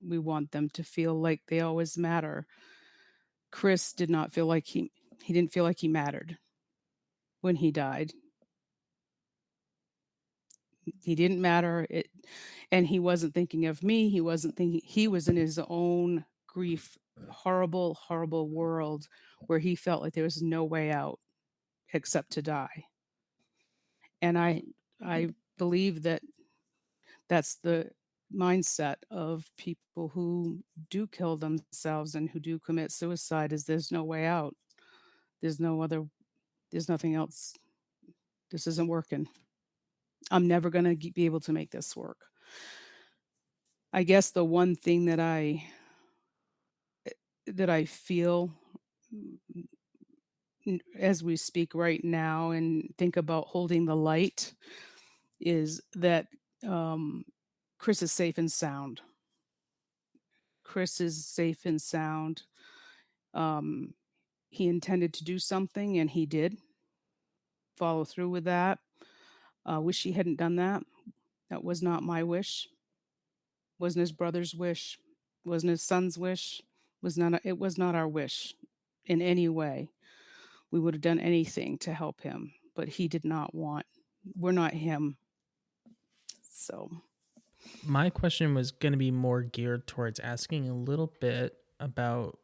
we want them to feel like they always matter. Krys did not feel like he didn't feel like he mattered when he died. He didn't matter. And he wasn't thinking of me. He was in his own grief, horrible, horrible world where he felt like there was no way out except to die. And I believe that that's the mindset of people who do kill themselves and who do commit suicide, is there's no way out. There's no other there's nothing else. This isn't working. I'm never going to be able to make this work. I guess the one thing that I feel as we speak right now and think about holding the light is that Krys is safe and sound. Krys is safe and sound. Um, he intended to do something and he did follow through with that. Wish he hadn't done that. That was not my wish. Wasn't his brother's wish. Wasn't his son's wish. It was not our wish in any way. We would have done anything to help him, but he did not want. We're not him. So My question was going to be more geared towards asking a little bit about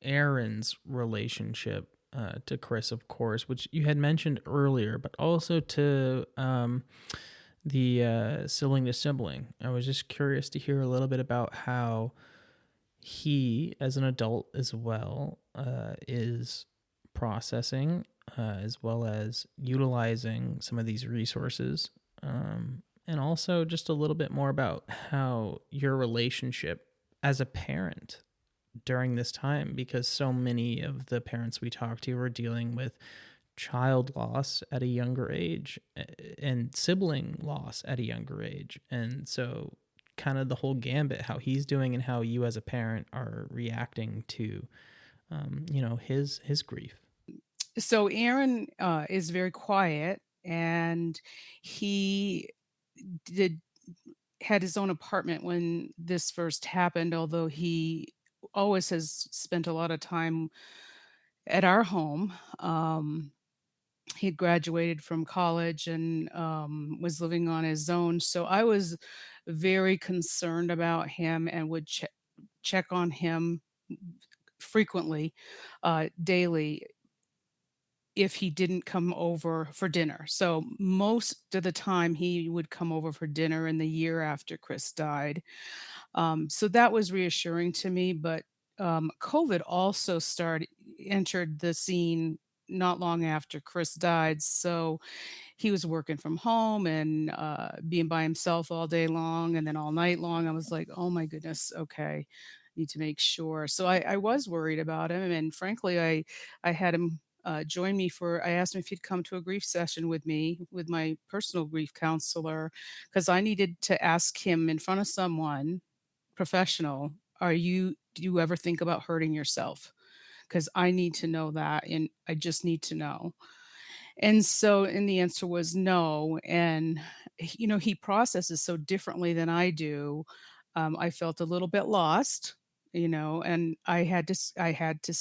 Aaron's relationship to Krys, of course, which you had mentioned earlier, but also to the sibling to sibling. I was just curious to hear a little bit about how he, as an adult as well, is processing as well as utilizing some of these resources. And also just a little bit more about how your relationship as a parent during this time, because so many of the parents we talk to are dealing with child loss at a younger age and sibling loss at a younger age. And so kind of the whole gambit, how he's doing and how you as a parent are reacting to, his grief. so Aaron is very quiet, and he did had his own apartment when this first happened, although he always has spent a lot of time at our home. He had graduated from college and was living on his own. So I was very concerned about him and would check on him frequently, daily, if he didn't come over for dinner. So most of the time he would come over for dinner in the year after Krys died. So that was reassuring to me. But COVID also started entered the scene not long after Krys died. So he was working from home and being by himself all day long and then all night long. I was like, oh my goodness, okay, need to make sure. So I was worried about him, and frankly, I had him join me for. I asked him if he'd come to a grief session with me with my personal grief counselor because I needed to ask him in front of someone professional. Do you ever think about hurting yourself? Because I need to know that, and I just need to know. And the answer was no. And, he processes so differently than I do. I felt a little bit lost, and I had to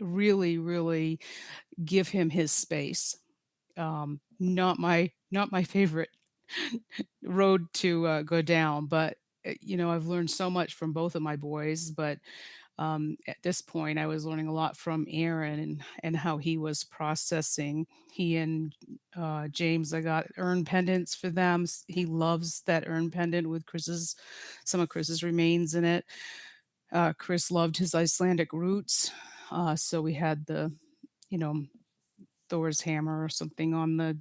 really, really give him his space. Not my favorite road to go down, but I've learned so much from both of my boys. But at this point, I was learning a lot from Aaron and how he was processing. He and James, I got urn pendants for them. He loves that urn pendant with some of Chris's remains in it. Krys loved his Icelandic roots, so we had the you know Thor's hammer or something on the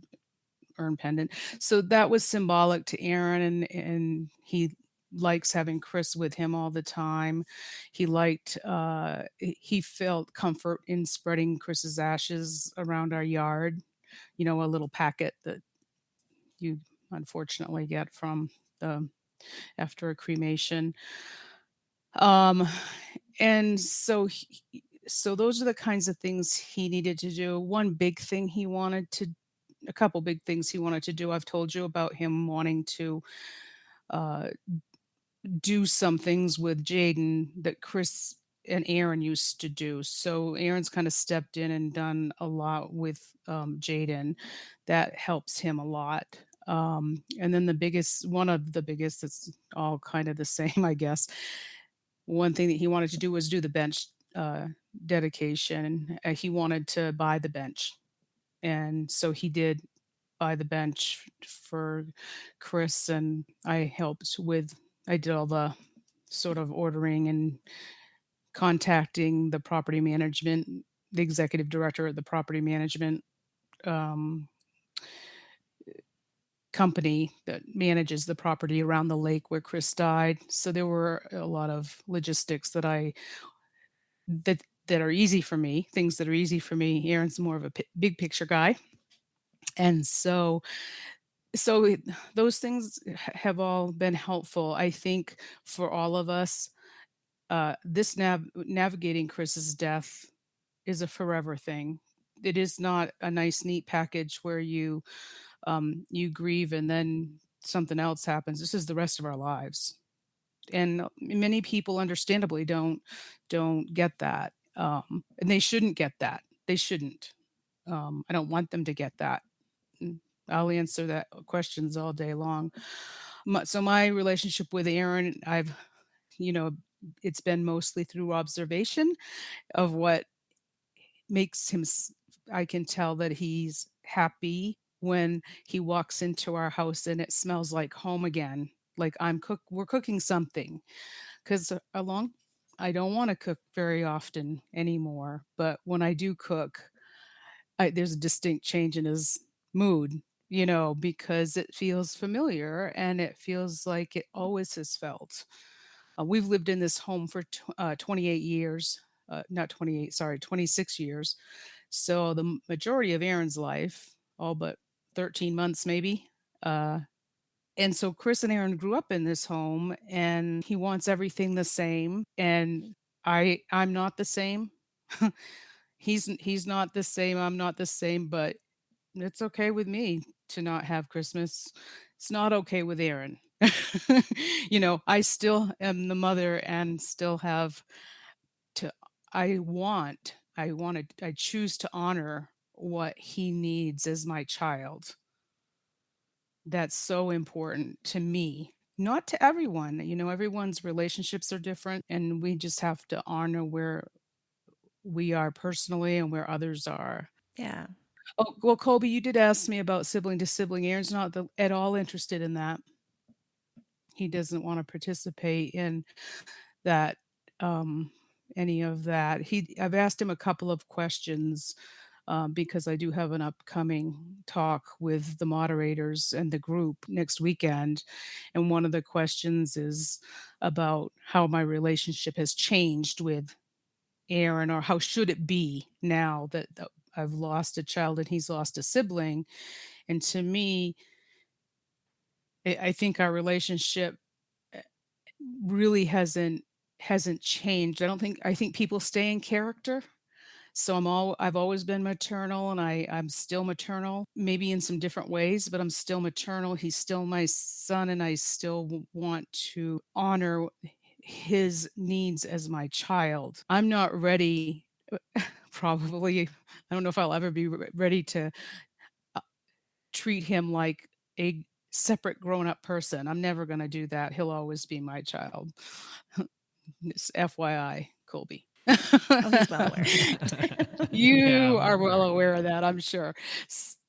urn pendant. So that was symbolic to Aaron, and he likes having Krys with him all the time. He felt comfort in spreading Chris's ashes around our yard, a little packet that you unfortunately get from the after a cremation. Um and so those are the kinds of things he needed to do. A couple big things he wanted to do. I've told you about him wanting to uh, do some things with Jaden that Krys and Aaron used to do. So Aaron's kind of stepped in and done a lot with Jaden. That helps him a lot. And then one of the biggest, it's all kind of the same, I guess. One thing that he wanted to do was do the bench dedication. He wanted to buy the bench. And so he did buy the bench for Krys, and I did all the sort of ordering and contacting the executive director of the property management um, company that manages the property around the lake where Krys died. So there were a lot of logistics that are easy for me, things that are easy for me. Aaron's more of a big picture guy, and so those things have all been helpful, I think, for all of us. This navigating Chris's death is a forever thing. It is not a nice, neat package where you grieve and then something else happens. This is the rest of our lives, and many people, understandably, don't get that, and they shouldn't get that. They shouldn't. I don't want them to get that. Mm, I'll answer that questions all day long. So my relationship with Aaron, you know, it's been mostly through observation of what makes I can tell that he's happy when he walks into our house and it smells like home again. Like we're cooking something because along I don't want to cook very often anymore, but when I do cook, there's a distinct change in his mood, because it feels familiar and it feels like it always has felt. We've lived in this home for 28 years, not 28, sorry, 26 years. So the majority of Aaron's life, all but 13 months maybe. And so Krys and Aaron grew up in this home, and he wants everything the same. And I'm not the same. He's not the same. I'm not the same, but it's okay with me to not have Christmas. It's not okay with Aaron. I still am the mother and still have to I choose to honor what he needs as my child. That's so important to me. Not to everyone, everyone's relationships are different, and we just have to honor where we are personally and where others are. Yeah. Oh, well, Colby, you did ask me about sibling to sibling. Aaron's not at all interested in that. He doesn't want to participate in that, um, any of that. I've asked him a couple of questions, because I do have an upcoming talk with the moderators and the group next weekend. And one of the questions is about how my relationship has changed with Aaron, or how should it be now that I've lost a child and he's lost a sibling. And to me, I think our relationship eh, really hasn't changed. I think people stay in character. So I've always been maternal, and I'm still maternal, maybe in some different ways, but I'm still maternal. He's still my son, and I still want to honor his needs as my child. I'm not ready, probably, I don't know if I'll ever be ready to uh, treat him like a separate grown up person. I'm never going to do that. He'll always be my child. Just FYI, Colby. Oh, he's well aware. Yeah, You I'm are well aware. aware of that, I'm sure.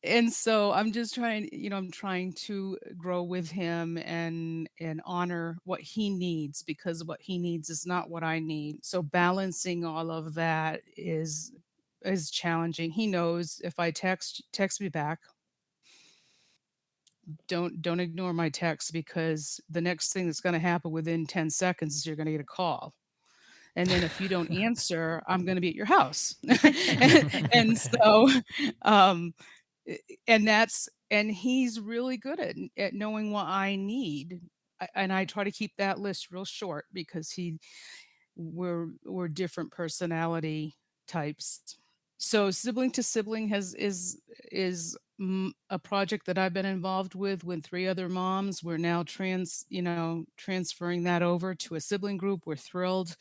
And so I'm just I'm trying to grow with him and honor what he needs, because what he needs is not what I need. So balancing all of that is challenging. He knows if I text me back. Don't ignore my text, because the next thing that's going to happen within 10 seconds is you're going to get a call. And then if you don't answer, I'm gonna be at your house. And so, um, I and he's really good at knowing what I need. And I try to keep that list real short, because we're different personality types. So sibling to sibling is a project that I've been involved with 3 other moms. We're now transferring that over to a sibling group. We're thrilled.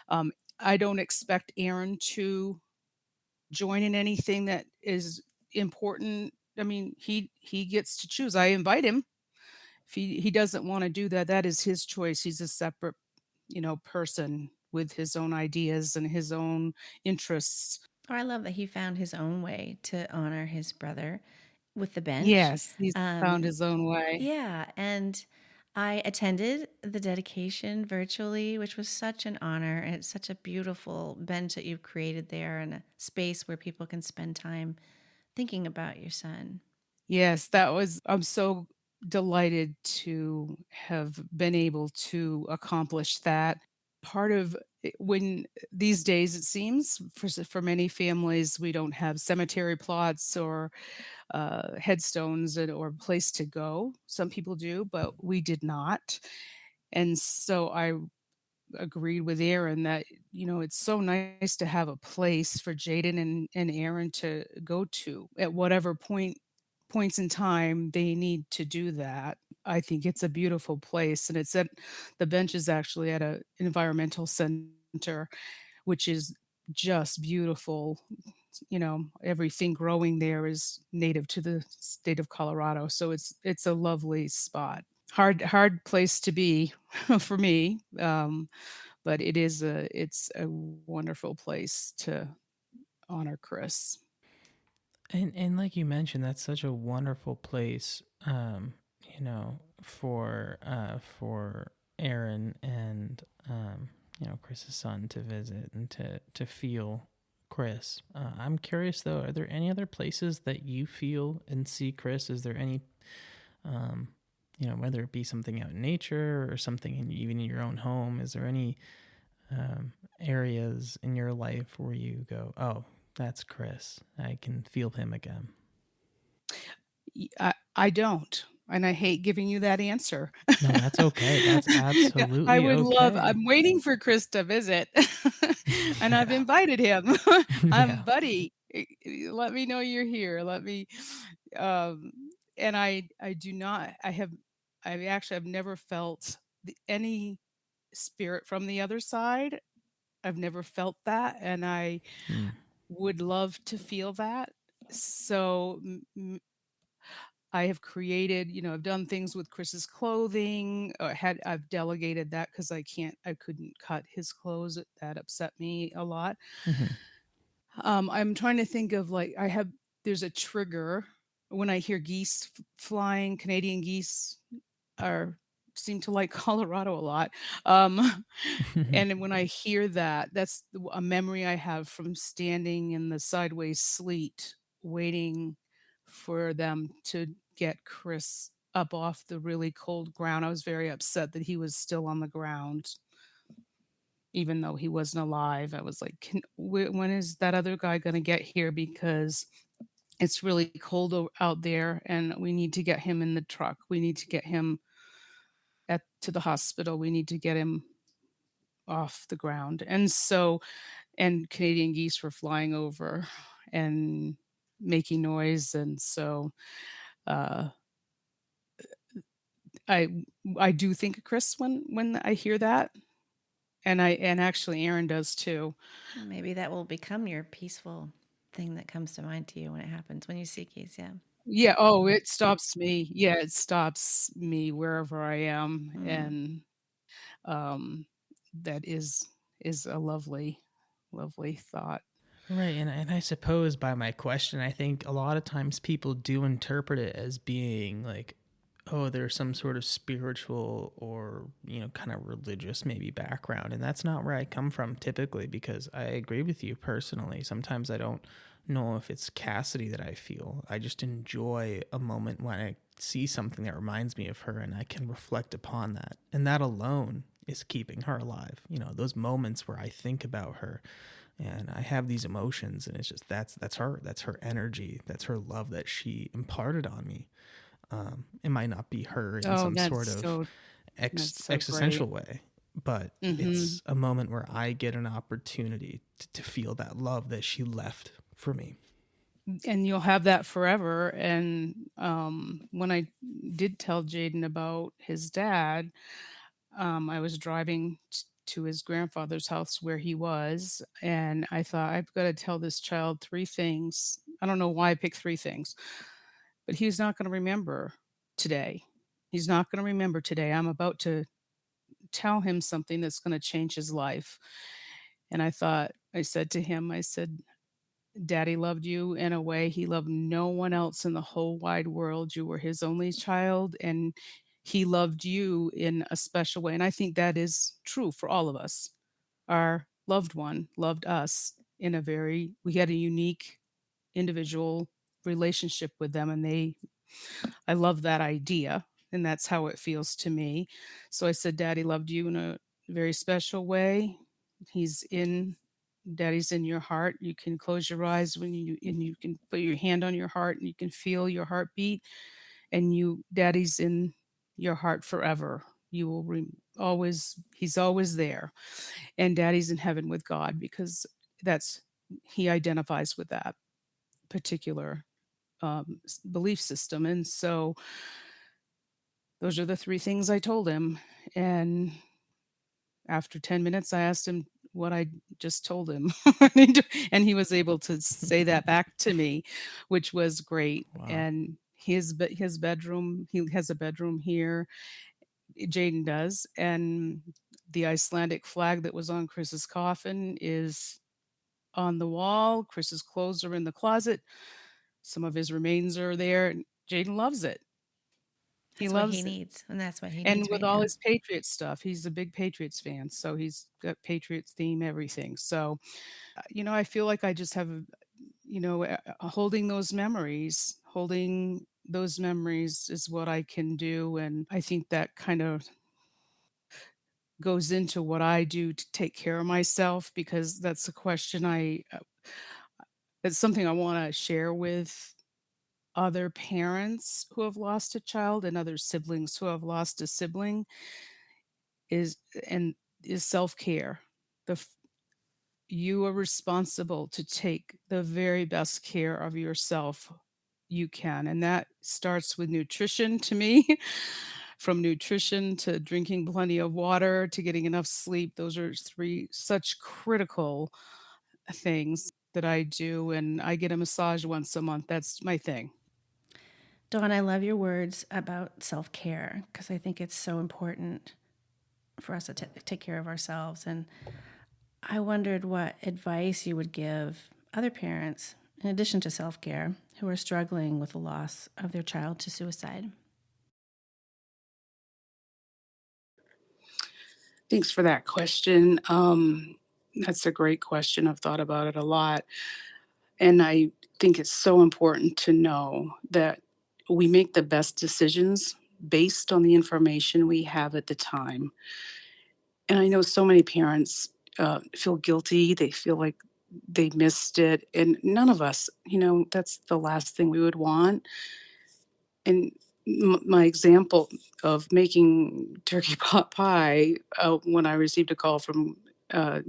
Um, I don't expect Aaron to join in anything that is important. I mean, he gets to choose. I invite him. If he doesn't want to do that, that is his choice. He's a separate, person with his own ideas and his own interests. Oh, I love that he found his own way to honor his brother with the bench. Yes, he's found Um, his own way. yeah, and I attended the dedication virtually, which was such an honor. And it's such a beautiful bench that you've created there, and a space where people can spend time thinking about your son. Yes, I'm so delighted to have been able to accomplish that. Part of when these days, it seems for many families, we don't have cemetery plots or headstones or a place to go. Some people do, but we did not. And so I agreed with Aaron that, it's so nice to have a place for Jaden and Aaron to go to at whatever points in time they need to do that. I think it's a beautiful place, and the bench is actually at a environmental center, which is just beautiful. Everything growing there is native to the state of Colorado, so it's a lovely spot. Hard place to be for me, but it's a wonderful place to honor Krys. And like you mentioned, that's such a wonderful place, for Aaron and Chris's son to visit and to feel Krys. I'm curious though, are there any other places that you feel and see Krys? Is there any, um, whether it be something out in nature or something even in your own home? Is there any areas in your life where you go, oh, that's Krys. I can feel him again. I don't, and I hate giving you that answer. No, that's okay. That's Yeah, I absolutely would love okay. I'm waiting for Krys to visit, and I've Yeah. invited him. Yeah. Buddy, let me know you're here. Um, and I do not I've never felt any spirit from the other side. I've never felt that, and I Hmm. would love to feel that. So, I have created, I've done things with Chris's clothing. I've delegated that because I couldn't cut his clothes. That upset me a lot. Hmm. I'm trying to think of there's a trigger when I hear geese flying. Canadian geese are seem to like Colorado a lot. Um, and when I hear that, that's a memory I have from standing in the sideways sleet, waiting for them to get Krys up off the really cold ground. I was very upset that he was still on the ground, even though he wasn't alive. I was like, when is that other guy going to get here? Because it's really cold out there and we need to get him in the truck. We need to get him to the hospital. We need to get him off the ground. And Canadian geese were flying over and making noise. And so uh, I I do think of Krys when I hear that, and actually Aaron does too. Well, maybe that will become your peaceful thing that comes to mind to you when it happens, when you see keys. Yeah. Yeah. Oh, it stops me. Yeah, it stops me wherever I am, Mm. and um, that is a lovely thought. Right, and I suppose by my question, I think a lot of times people do interpret it as being like, oh, there's some sort of spiritual or, kind of religious maybe background. And that's not where I come from typically, because I agree with you personally. Sometimes I don't know if it's Cassidy that I feel. I just enjoy a moment when I see something that reminds me of her and I can reflect upon that. And that alone is keeping her alive. Those moments where I think about her and I have these emotions, and it's just that's her energy, that's her love that she imparted on me. It might not be her in Oh, some sort of that's so great. existential way, but Mhm. it's a moment where I get an opportunity to feel that love that she left for me. And you'll have that forever. And when I did tell Jaden about his dad, I was driving to his grandfather's house where he was, and I thought, I've got to tell this child three things. I don't know why I picked three things, but he's not going to remember today. He's not going to remember today. I'm about to tell him something that's going to change his life. And I said to him, I said, Daddy loved you in a way he loved no one else in the whole wide world. You were his only child, and he loved you in a special way. And I think that is true for all of us. Our loved one loved us we had a unique individual relationship with them, and I love that idea. And that's how it feels to me. So I said, Daddy loved you in a very special way. He's in Daddy's in your heart. You can close your eyes and you can put your hand on your heart and you can feel your heartbeat. And Daddy's in your heart forever. You will He's always there. And Daddy's in heaven with God because that's he identifies with that particular belief system. And so those are the three things I told him. And after 10 minutes, I asked him what I just told him. And he was able to say that back to me, which was great. Wow. And his bedroom, he has a bedroom here. Jaden does. And the Icelandic flag that was on Chris's coffin is on the wall. Chris's clothes are in the closet. Some of his remains are there. Jaden loves it. He That's what he loves it. needs, and that's what he And needs with right all now. his Patriots stuff, he's a big Patriots fan, so he's got Patriots theme everything. So, I feel like I just have, holding those memories is what I can do, and I think that kind of goes into what I do to take care of myself because that's a question it's something I want to share with other parents who have lost a child and other siblings who have lost a sibling is and is self-care. The f- you are responsible to take the very best care of yourself you can, and that starts with nutrition to me. From nutrition to drinking plenty of water to getting enough sleep, those are three such critical things that I do, and I get a massage once a month. That's my thing. Dawn, I love your words about self-care because I think it's so important for us to take care of ourselves. And I wondered what advice you would give other parents, in addition to self-care, who are struggling with the loss of their child to suicide. Thanks for that question. That's a great question. I've thought about it a lot. And I think it's so important to know that we make the best decisions based on the information we have at the time. And I know so many parents feel guilty. They feel like they missed it. And none of us, that's the last thing we would want. And my example of making turkey pot pie, when I received a call from that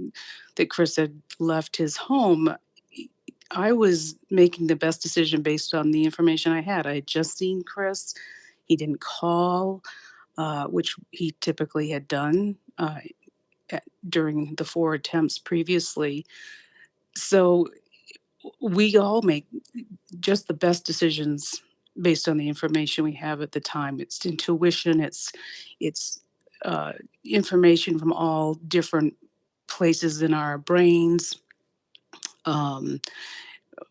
Krys had left his home, I was making the best decision based on the information I had. I had just seen Krys. He didn't call, which he typically had done during the 4 attempts previously. So we all make just the best decisions based on the information we have at the time. It's intuition. It's information from all different places in our brains.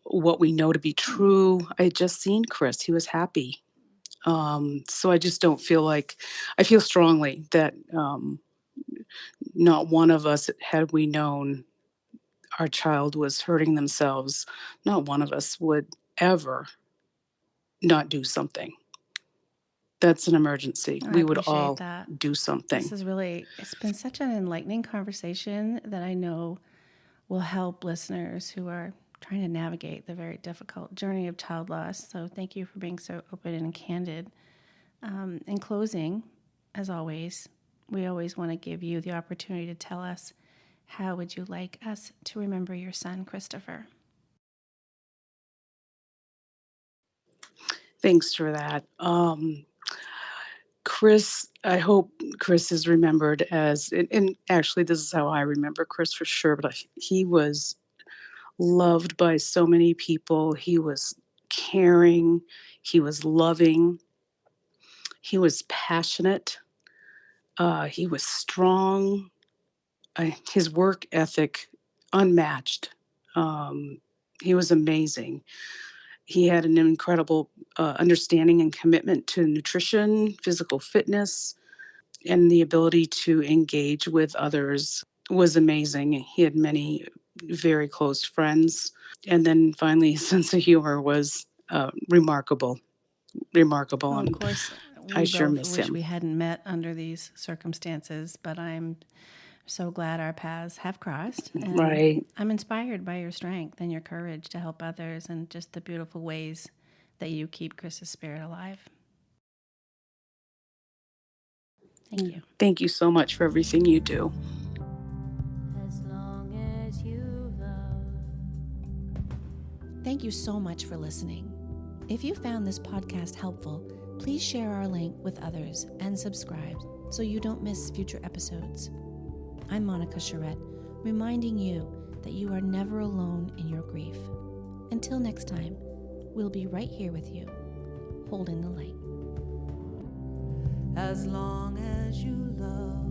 What we know to be true. I had just seen Krys. He was happy. So I just don't feel like I feel strongly that not one of us, had we known our child was hurting themselves, not one of us would ever not do something. That's an emergency. I We would appreciate all that. do something. It's been such an enlightening conversation that I know will help listeners who are trying to navigate the very difficult journey of child loss. So thank you for being so open and candid. In closing, as always, we always want to give you the opportunity to tell us, how would you like us to remember your son, Christopher? Thanks for that. Krys, I hope Krys is remembered as, and actually, this is how I remember Krys for sure, but he was loved by so many people. He was caring, he was loving, he was passionate, he was strong. His work ethic, unmatched. Um, he was amazing. He had an incredible understanding and commitment to nutrition, physical fitness, and the ability to engage with others was amazing. He had many very close friends. And then finally, his sense of humor was remarkable. Remarkable. Well, of And course, I we sure both miss wish him. we hadn't met under these circumstances, but I'm so glad our paths have crossed. And Right. I'm inspired by your strength and your courage to help others and just the beautiful ways that you keep Chris's spirit alive. Thank you. Thank you so much for everything you do. As long as you love. Thank you so much for listening. If you found this podcast helpful, please share our link with others and subscribe so you don't miss future episodes. I'm Monica Charette, reminding you that you are never alone in your grief. Until next time, we'll be right here with you, holding the light. As long as you love.